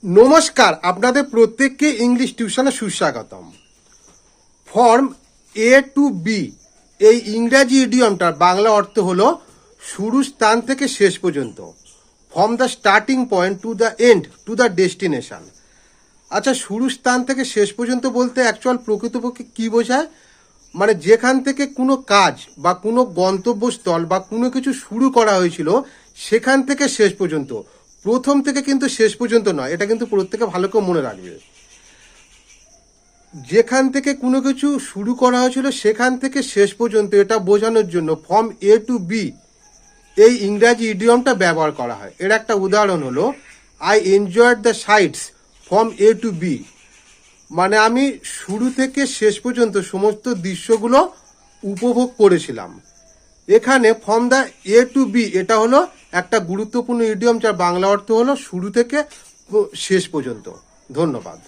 নমস্কার, আপনাদের প্রত্যেককে ইংলিশ টিউশনে সুস্বাগতম। ফর্ম এ টু বি এই ইংরাজি ইডিয়মটার বাংলা অর্থ হলো শুরু স্থান থেকে শেষ পর্যন্ত, from the starting point to the end to the destination. আচ্ছা, শুরু স্থান থেকে শেষ পর্যন্ত বলতে অ্যাকচুয়াল প্রকৃতপক্ষে কি বোঝায়? মানে যেখান থেকে কোনো কাজ বা কোনো গন্তব্যস্থল বা কোনো কিছু শুরু করা হয়েছিল সেখান থেকে শেষ পর্যন্ত, প্রথম থেকে কিন্তু শেষ পর্যন্ত নয়। এটা কিন্তু প্রত্যেকে ভালো করে মনে রাখবে। যেখান থেকে কোনো কিছু শুরু করা হয়েছিল সেখান থেকে শেষ পর্যন্ত, এটা বোঝানোর জন্য ফ্রম এ টু বি এই ইংরাজি ইডিয়মটা ব্যবহার করা হয়। এর একটা উদাহরণ হলো I enjoyed the sights from A to B, মানে আমি শুরু থেকে শেষ পর্যন্ত সমস্ত দৃশ্যগুলো উপভোগ করেছিলাম। এখানে from the A to B এটা হলো একটা গুরুত্বপূর্ণ ইডিয়ম, যার বাংলা অর্থ হলো শুরু থেকে শেষ পর্যন্ত। ধন্যবাদ।